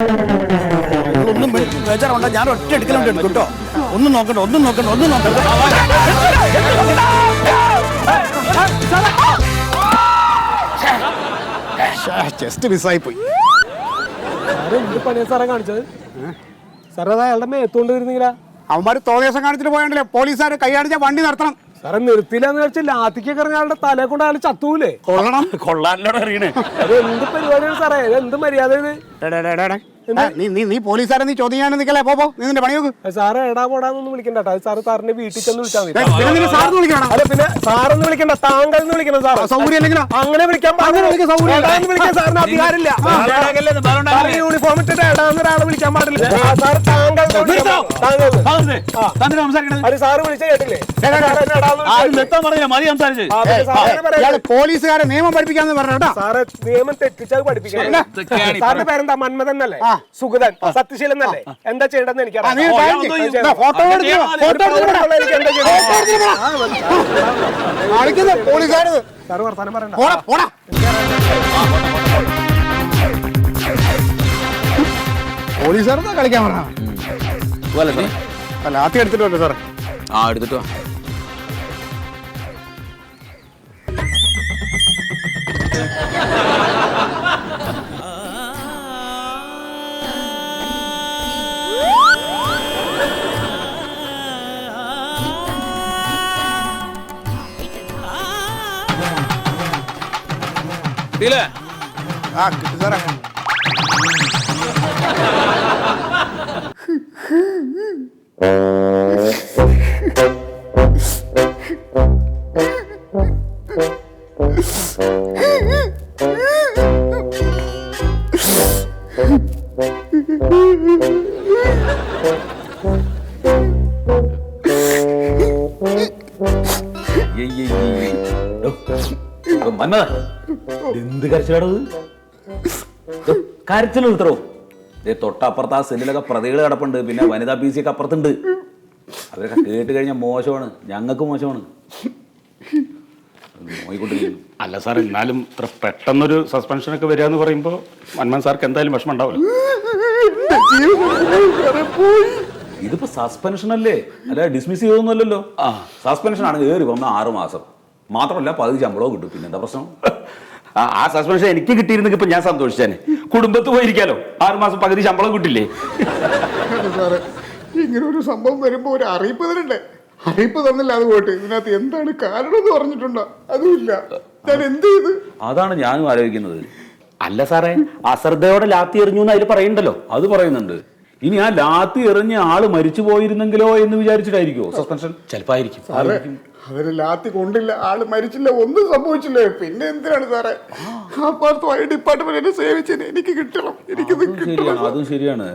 ഒന്നും ബേജാറുണ്ട, ഞാൻ ഒറ്റ എടുക്കലുണ്ട് എടുക്കും കേട്ടോ. ഒന്നും നോക്കണ്ട, ഒന്നും നോക്കണ്ട, ഒന്നും നോക്കണ്ട. ജസ്റ്റ് മിസ്സായി പോയി. എന്ത് പണിയാ സാറേ കാണിച്ചത്? സാറേ അത് അയാളുടെ മേത്തോണ്ട് വരുന്നില്ല. അവന്മാര് തോന്നിയാസം കാണിച്ചിട്ട് പോയണ്ടല്ലേ, പോലീസുകാർ കൈയാടിച്ച വണ്ടി നിർത്തണം. സാറേ നിർത്തിയില്ലെന്ന് വെച്ചാൽ ലാത്തിക്കൊക്കെ ഇറങ്ങി അയാളുടെ തലയെ കൊണ്ട് അയാൾ ചത്തൂലേ? കൊള്ളണം, കൊള്ളാനോട് അറിയണേ. അത് എന്ത് പരിപാടിയാണ് സാറേ? എന്ത് മര്യാദ ഇത്? നീ പോലീസുകാരെ നീ ചോദ്യം ചെയ്യാൻ നിൽക്കല്ലേ? പോ നിന്റെ പണി നോക്ക്. സാറ് എടാ പോടാന്നൊന്നും വിളിക്കണ്ട. അത് സാറ് സാറിന്റെ വീട്ടിൽ ചെന്ന് വിളിച്ചാൽ മതി. സാറിന് വിളിക്കണം. അല്ല പിന്നെ സാറൊന്നും വിളിക്കണ്ട, താങ്കൾ എന്ന് വിളിക്കണം. സാർ സൗകര്യം ഇല്ലെങ്കിലോ അങ്ങനെ വിളിക്കാൻ വിളിക്കാൻ സാറിന് അധികാരമില്ല. യൂണിഫോം ഇട്ടിട്ട് എടാന്നൊരാളെ വിളിക്കാൻ പാടില്ല. സാർ താങ്കൾ സാറ് വിളിച്ച കേട്ടില്ലേ? പോലീസുകാരെ നിയമം പഠിപ്പിക്കാന്ന് പറഞ്ഞോ. സാറ് നിയമം തെറ്റിച്ചത് പഠിപ്പിക്കണം. സാറിന്റെ പേരെന്താ? മന്മഥൻ എന്നല്ലേ? സുഗതൻ, സത്യശീലൻ എന്നല്ലേ? എന്താ ചെയ്യേണ്ടതെന്ന് എനിക്കറിയാം. സാറ് വർത്താനം പറയണ്ട. പോലീസുകാരെന്താ കളിക്കാൻ പറഞ്ഞ ലാത്തി എടുത്തിട്ടുണ്ട് സാറേ. എടുത്തിട്ടോ. കിട്ടി സാറേ. എന്ത് കരച്ചിലാണത്? കരച്ചിൽ നിർത്തറോ? തൊട്ടപ്പുറത്ത് ആ സെല്ലിലൊക്കെ പ്രതികൾ കിടപ്പുണ്ട്, പിന്നെ വനിതാ പി സി ഒക്കെ അപ്പുറത്തുണ്ട്. അവരൊക്കെ കേട്ട് കഴിഞ്ഞാൽ മോശമാണ്, ഞങ്ങൾക്ക് മോശമാണ്. നോയിക്കൊണ്ടിരിക്കുന്നു. അല്ല സാർ, എന്നാലും ഇത്ര പെട്ടെന്നൊരു സസ്പെൻഷനൊക്കെ വരിക എന്ന് പറയുമ്പോൾ മന്മൻ സാർക്ക് എന്തായാലും വിഷമം ഉണ്ടാവില്ല. ഇതിപ്പോ സസ്പെൻഷൻ അല്ലേ, അല്ല ഡിസ്മിസ് ചെയ്തൊന്നുമല്ലല്ലോ. സസ്പെൻഷൻ ആണ്, കയറി വന്ന 6 മാസം മാത്രമല്ല 10 ശമ്പളവും കിട്ടും. പിന്നെ എന്താ പ്രശ്നം? ആ സസ്പെൻഷൻ എനിക്ക് കിട്ടിയിരുന്നെങ്കിൽ ഇപ്പൊ ഞാൻ സന്തോഷിച്ചേനെ. കുടുംബത്ത് പോയിരിക്കാലോ, 6 മാസം പകുതി ശമ്പളം കിട്ടില്ലേ? സാറേ, ഇങ്ങനെ ഒരു സംഭവം വരുമ്പോ ഒരു അറിയിപ്പ് തരണ്ടേ? അറിയിപ്പ് തന്നില്ല, അത് പോയിട്ട് ഇതിനകത്ത് എന്താണ് കാരണം എന്ന് പറഞ്ഞിട്ടുണ്ടോ? അതുമില്ല. ഞാൻ എന്ത് ചെയ്ത്? അതാണ് ഞാനും ആലോചിക്കുന്നത്. അല്ല സാറേ, അശ്രദ്ധയോടെ ലാത്തി എറിഞ്ഞു എന്ന് അതിൽ പറയുന്നുണ്ടല്ലോ. അത് പറയുന്നുണ്ട്. ഇനി ആ ലാത്തി എറിഞ്ഞ ആള് മരിച്ചു പോയിരുന്നെങ്കിലോ എന്ന് വിചാരിച്ചിട്ടായിരിക്കുമോ സസ്പെൻഷൻ? ചിലപ്പോ ആയിരിക്കും. അവര് ലാത്തി കൊണ്ടില്ല, ആള് മരിച്ചില്ല, ഒന്നും സംഭവിച്ചില്ലേ, പിന്നെ എന്തിനാണ് സാറേ ഡിപ്പാർട്ട്മെന്റ് എന്നെ സേവിച്ചത്? എനിക്ക് കിട്ടണം, എനിക്കിത് കിട്ടണം. അതും ശരിയാണ്.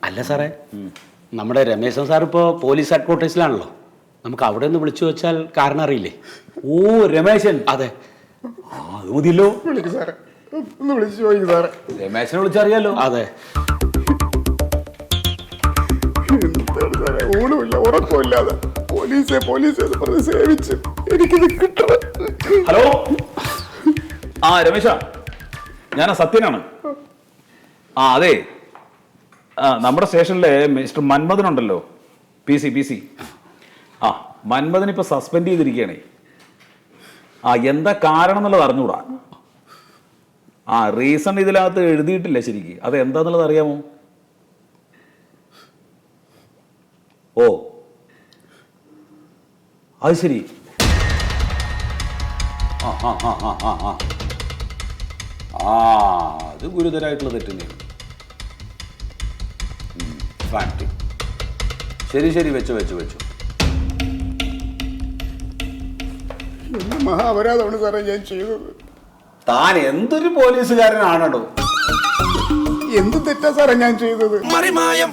അല്ല സാറേ, നമ്മുടെ രമേശൻ സാർ ഇപ്പോ പോലീസ് ഹെഡ്ക്വാർട്ടേഴ്സിലാണല്ലോ. നമുക്ക് അവിടെ ഒന്ന് വിളിച്ചു വെച്ചാൽ കാരണം അറിയില്ലേ? ഓ, രമേശൻ. അതെ, അത് മതിയല്ലോ. വിളിക്കും സാറേ, ഒന്ന് വിളിച്ചു ചോദിക്കും സാറേ. രമേശനെ വിളിച്ചറിയാലോ. അതെ. എന്താണ് സാറേ, ഊണുമില്ല ഉറക്കമില്ലാതെ പോലീസ് പറഞ്ഞ് സേവിച്ചു, എനിക്കിത് കിട്ടണം. ഹലോ, രമേശ, ഞാൻ സത്യനാണ്. അതെ, നമ്മുടെ സ്റ്റേഷനിലെ മിസ്റ്റർ മന്മഥൻ ഉണ്ടല്ലോ, പി സി. മന്മഥൻ ഇപ്പൊ സസ്പെൻഡ് ചെയ്തിരിക്കുകയാണേ. എന്താ കാരണം എന്നുള്ളത് അറിഞ്ഞൂടാ. റീസൺ ഇതിനകത്ത് എഴുതിയിട്ടില്ല ശരിക്ക്. അത് എന്താന്നുള്ളത് അറിയാമോ? ഓ, അത് ശരി. അത് ഗുരുതരായിട്ടുള്ള തെറ്റ് തന്നെയാണ്. ഫാക്ട്. ശരി, വെച്ചു. മഹാപരാധമാണ് സാറേ ഞാൻ ചെയ്തത്. താൻ എന്തൊരു പോലീസുകാരനാണോ? എന്ത് തെറ്റാ സാറേ ഞാൻ ചെയ്തത്? മറിമായം